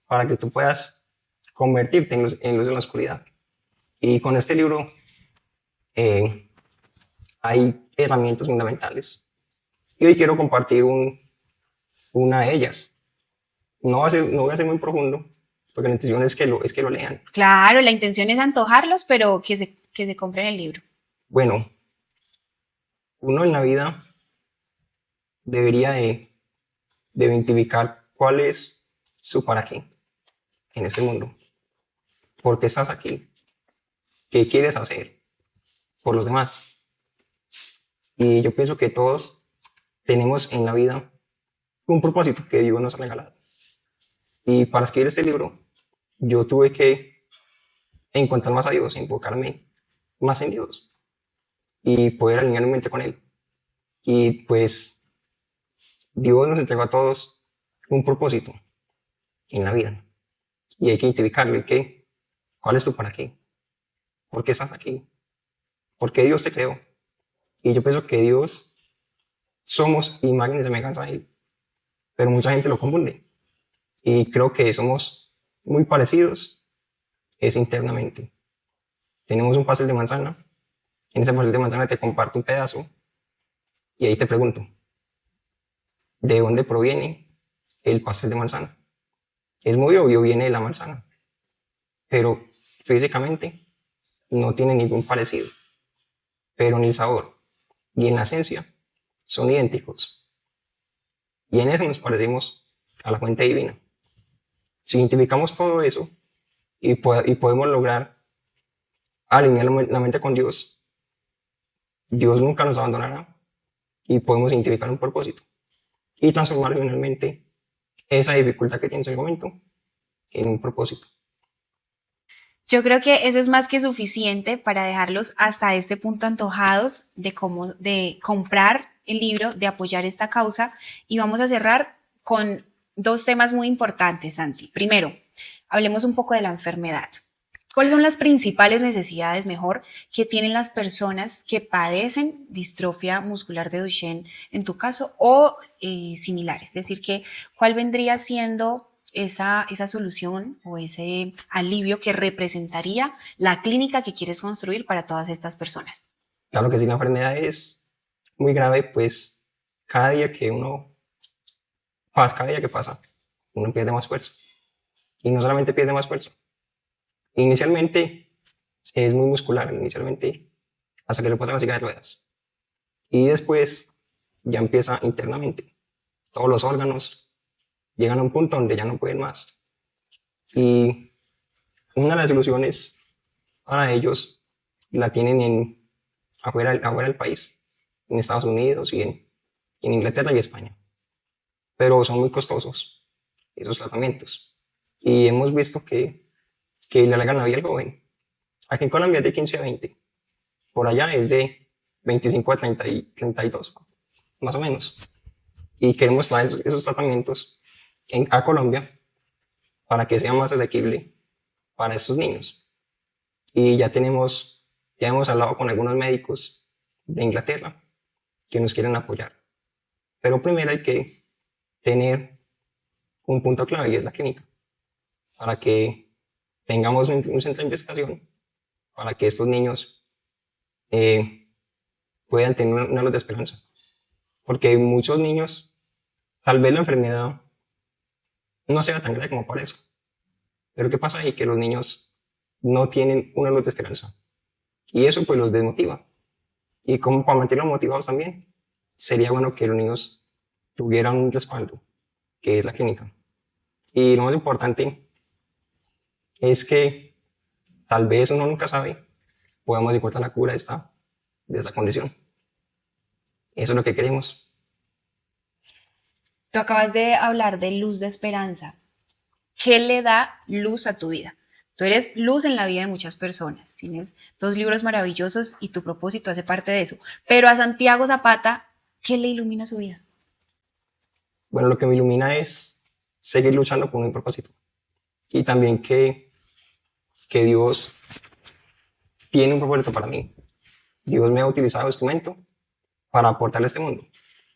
para que tú puedas convertirte en luz en la oscuridad. Y con este libro hay herramientas fundamentales. Y hoy quiero compartir una de ellas. No voy a ser muy profundo, porque la intención es que lo lean. Claro, la intención es antojarlos, pero que se compren el libro. Bueno, uno en la vida debería de identificar cuál es su para qué en este mundo. ¿Por qué estás aquí? ¿Qué quieres hacer por los demás? Y yo pienso que todos tenemos en la vida un propósito que Dios nos ha regalado. Y para escribir este libro, yo tuve que encontrar más a Dios, enfocarme más en Dios y poder alinear mi mente con Él. Y pues Dios nos entregó a todos un propósito en la vida y hay que identificarlo. ¿Cuál es tu para qué? ¿Por qué estás aquí? ¿Por qué Dios te creó? Y yo pienso que Dios somos imagen y semejanza a Él, pero mucha gente lo confunde. Y creo que somos muy parecidos, es internamente. Tenemos un pastel de manzana, en ese pastel de manzana te comparto un pedazo y ahí te pregunto, ¿de dónde proviene el pastel de manzana? Es muy obvio, viene de la manzana, pero físicamente no tiene ningún parecido, pero en el sabor y en la esencia son idénticos. Y en eso nos parecemos a la fuente divina. Si identificamos todo eso y podemos lograr alinear la mente con Dios, Dios nunca nos abandonará y podemos identificar un propósito y transformar finalmente esa dificultad que tienes en el momento en un propósito. Yo creo que eso es más que suficiente para dejarlos hasta este punto antojados de comprar el libro, de apoyar esta causa. Y vamos a cerrar con dos temas muy importantes, Santi. Primero, hablemos un poco de la enfermedad. ¿Cuáles son las principales necesidades, mejor, que tienen las personas que padecen distrofia muscular de Duchenne, en tu caso, o similares? Es decir, ¿cuál vendría siendo esa solución o ese alivio que representaría la clínica que quieres construir para todas estas personas? Claro que sí, la enfermedad es muy grave, pues cada día que pasa, uno pierde más fuerza. Y no solamente pierde más fuerza. Inicialmente es muy muscular, inicialmente hasta que le pasan la silla de ruedas. Y después ya empieza internamente. Todos los órganos llegan a un punto donde ya no pueden más. Y una de las soluciones para ellos la tienen afuera del país, en Estados Unidos y en Inglaterra y España. Pero son muy costosos esos tratamientos. Y hemos visto que le alargan la vida al joven. Aquí en Colombia es de 15 a 20. Por allá es de 25 a 30 y 32, más o menos. Y queremos traer esos tratamientos a Colombia para que sea más asequible para estos niños. Y ya hemos hablado con algunos médicos de Inglaterra que nos quieren apoyar. Pero primero hay que tener un punto clave y es la clínica, para que tengamos un centro de investigación, para que estos niños puedan tener una luz de esperanza. Porque muchos niños, tal vez la enfermedad no sea tan grave como parece. Pero ¿qué pasa ahí? Que los niños no tienen una luz de esperanza. Y eso pues los desmotiva. Y como para mantenerlos motivados también, sería bueno que los niños tuvieran un respaldo, que es la clínica. Y lo más importante es que tal vez uno nunca sabe, podamos encontrar la cura de esta condición. Eso es lo que queremos. Tú acabas de hablar de luz de esperanza. ¿Qué le da luz a tu vida? Tú eres luz en la vida de muchas personas. Tienes 2 libros maravillosos y tu propósito hace parte de eso. Pero a Santiago Zapata, ¿qué le ilumina su vida? Bueno, lo que me ilumina es seguir luchando por un propósito. Y también que Dios tiene un propósito para mí. Dios me ha utilizado instrumento para aportarle a este mundo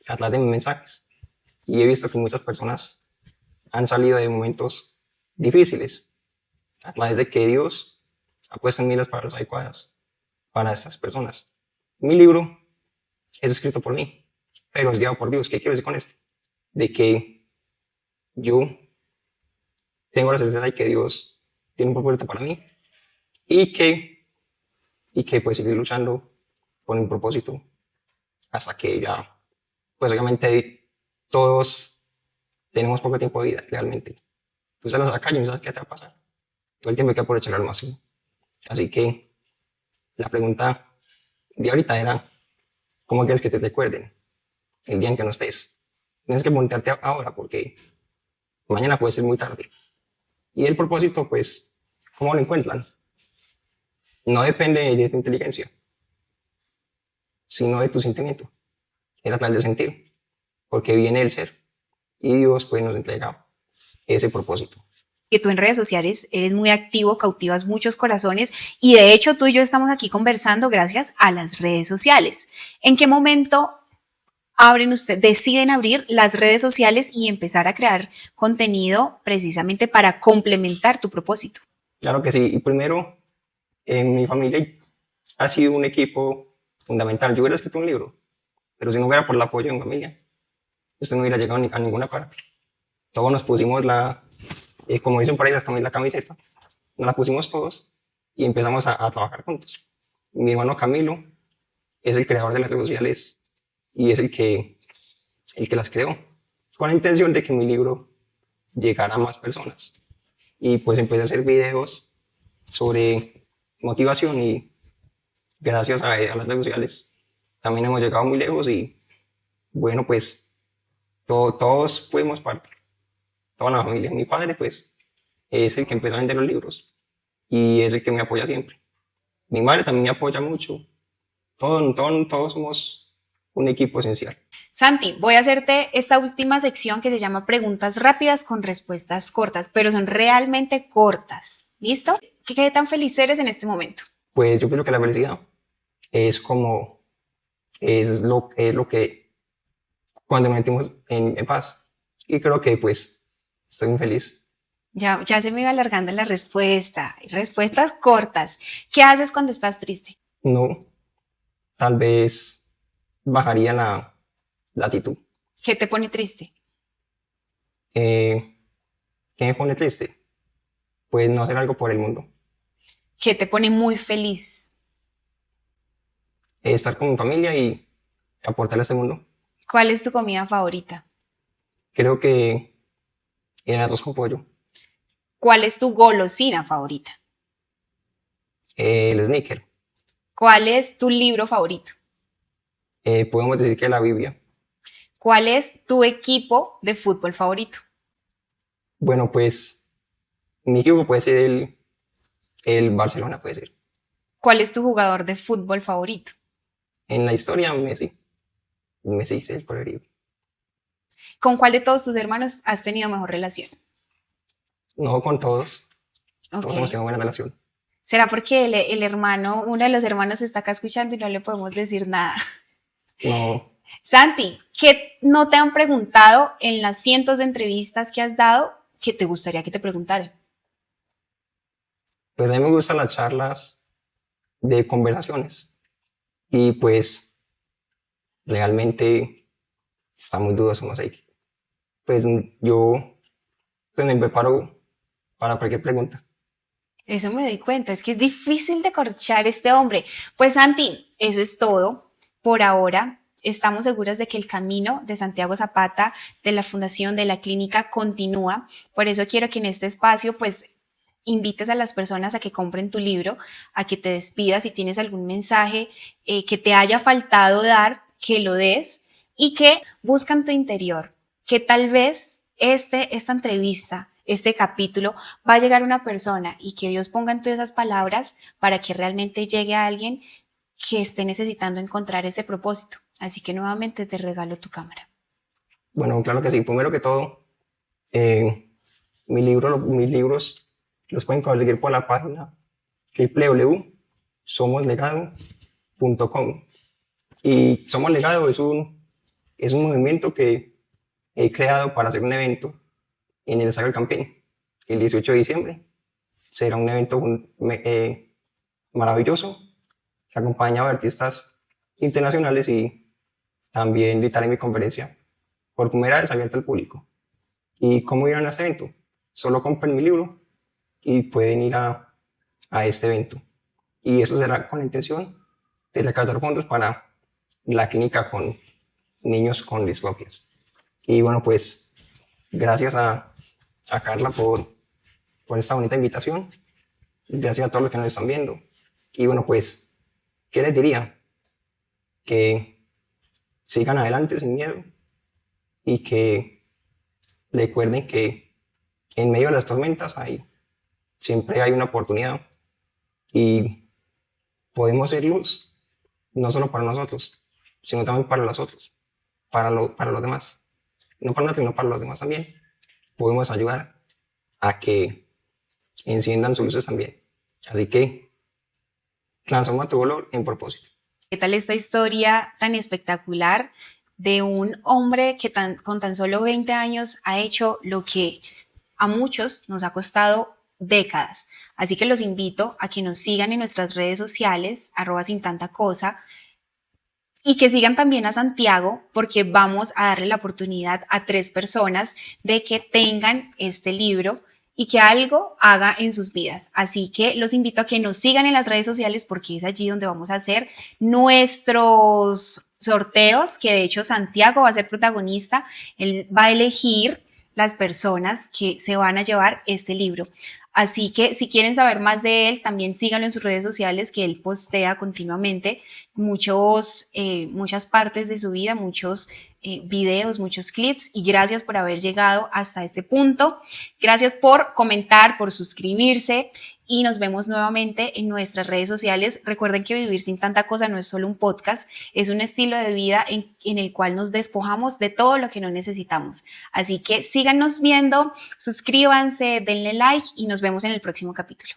a través de mis mensajes. Y he visto que muchas personas han salido de momentos difíciles a través de que Dios ha puesto en mí las palabras adecuadas para estas personas. Mi libro es escrito por mí, pero es guiado por Dios. ¿Qué quiero decir con esto? De que yo tengo la certeza de que Dios tiene un propósito para mí y que pues seguir luchando con un propósito hasta que ya, pues obviamente todos tenemos poco tiempo de vida realmente. Tú sales a la calle y no sabes qué te va a pasar. Todo el tiempo hay que aprovechar al máximo. Así que la pregunta de ahorita era, ¿cómo quieres que te recuerden el día en que no estés? Tienes que preguntarte ahora porque mañana puede ser muy tarde. Y el propósito, pues, ¿cómo lo encuentran? No depende de tu inteligencia, sino de tu sentimiento. Es a través del sentir, porque viene el ser. Y Dios, pues, nos entrega ese propósito. Que tú en redes sociales eres muy activo, cautivas muchos corazones y de hecho tú y yo estamos aquí conversando gracias a las redes sociales. ¿En qué momento deciden abrir las redes sociales y empezar a crear contenido precisamente para complementar tu propósito? Claro que sí. Y primero, en mi familia ha sido un equipo fundamental. Yo hubiera escrito un libro, pero si no hubiera por el apoyo de mi familia, esto no hubiera llegado a ninguna parte. Todos nos pusimos como dicen por ahí, la camiseta, nos la pusimos todos y empezamos a trabajar juntos. Mi hermano Camilo es el creador de las redes sociales y es el que las creó, con la intención de que mi libro llegara a más personas. Y pues empecé a hacer videos sobre motivación y gracias a las redes sociales también hemos llegado muy lejos y bueno, pues todos fuimos parte, toda la familia. Mi padre pues es el que empezó a vender los libros y es el que me apoya siempre. Mi madre también me apoya mucho. Todos somos un equipo esencial. Santi, voy a hacerte esta última sección que se llama preguntas rápidas con respuestas cortas, pero son realmente cortas. ¿Listo? ¿Qué tan feliz eres en este momento? Pues yo creo que la felicidad es es lo que cuando nos sentimos en paz. Y creo que pues estoy muy feliz. Ya se me iba alargando la respuesta. Respuestas cortas. ¿Qué haces cuando estás triste? No, tal vez bajaría la actitud. ¿Qué te pone triste? ¿Qué me pone triste? Pues no hacer algo por el mundo. ¿Qué te pone muy feliz? estar con mi familia y aportar a este mundo. ¿Cuál es tu comida favorita? Creo que el arroz con pollo, ¿Cuál es tu golosina favorita? el sneaker, ¿Cuál es tu libro favorito? podemos decir que la Biblia. ¿Cuál es tu equipo de fútbol favorito? Bueno, pues mi equipo puede ser el Barcelona, puede ser. ¿Cuál es tu jugador de fútbol favorito? En la historia, Messi. Messi es el preferido. ¿Con cuál de todos tus hermanos has tenido mejor relación? No con todos, Ok. todos hemos tenido buena relación. ¿Será porque el hermano, uno de los hermanos está acá escuchando y no le podemos decir nada? No, Santi, ¿qué no te han preguntado en las cientos de entrevistas que has dado que te gustaría que te preguntaran? pues a mí me gustan las charlas de conversaciones y pues realmente está muy dudoso, no sé. Pues yo pues me preparo para cualquier pregunta. Eso me doy cuenta, es que es difícil de corchar este hombre. Pues Santi, eso es todo por ahora. Estamos seguras de que el camino de Santiago Zapata, de la Fundación, de la Clínica, continúa. Por eso quiero que en este espacio, pues, invites a las personas a que compren tu libro, a que te despidas si tienes algún mensaje que te haya faltado dar, que lo des y que buscan tu interior, que tal vez esta entrevista, este capítulo, va a llegar a una persona y que Dios ponga en todas esas palabras para que realmente llegue a alguien que esté necesitando encontrar ese propósito. Así que nuevamente te regalo tu cámara. Bueno, claro que sí. Primero que todo, mis libros los pueden conseguir por la página www.somoslegado.com. Y Somos Legado es un movimiento que he creado para hacer un evento en el Estadio del Campín, el 18 de diciembre. Será un evento maravilloso, acompañado de artistas internacionales y también dictaré mi conferencia por primera vez abierta al público. ¿Y cómo irán a este evento? Solo compren mi libro y pueden ir a este evento. Y eso será con la intención de recaudar fondos para la clínica con niños con distrofias. Y bueno, pues gracias a Carla por esta bonita invitación. Gracias a todos los que nos están viendo. Y bueno, pues, ¿qué les diría? Que sigan adelante sin miedo y que recuerden que en medio de las tormentas siempre hay una oportunidad y podemos ser luz, no solo para nosotros, sino también para los otros, para los demás. No para nosotros, sino para los demás también. Podemos ayudar a que enciendan sus luces también. Así que transforma tu dolor en propósito. ¿Qué tal esta historia tan espectacular de un hombre que con tan solo 20 años ha hecho lo que a muchos nos ha costado décadas? Así que los invito a que nos sigan en nuestras redes sociales, @sintantacosa, y que sigan también a Santiago, porque vamos a darle la oportunidad a 3 personas de que tengan este libro y que algo haga en sus vidas. Así que los invito a que nos sigan en las redes sociales porque es allí donde vamos a hacer nuestros sorteos, que de hecho Santiago va a ser protagonista. Él va a elegir las personas que se van a llevar este libro. Así que si quieren saber más de él, también síganlo en sus redes sociales, que él postea continuamente muchas partes de su vida, muchos videos, muchos clips. Y gracias por haber llegado hasta este punto. Gracias por comentar, por suscribirse. Y nos vemos nuevamente en nuestras redes sociales. Recuerden que Vivir Sin Tanta Cosa no es solo un podcast, es un estilo de vida en el cual nos despojamos de todo lo que no necesitamos. Así que síganos viendo, suscríbanse, denle like y nos vemos en el próximo capítulo.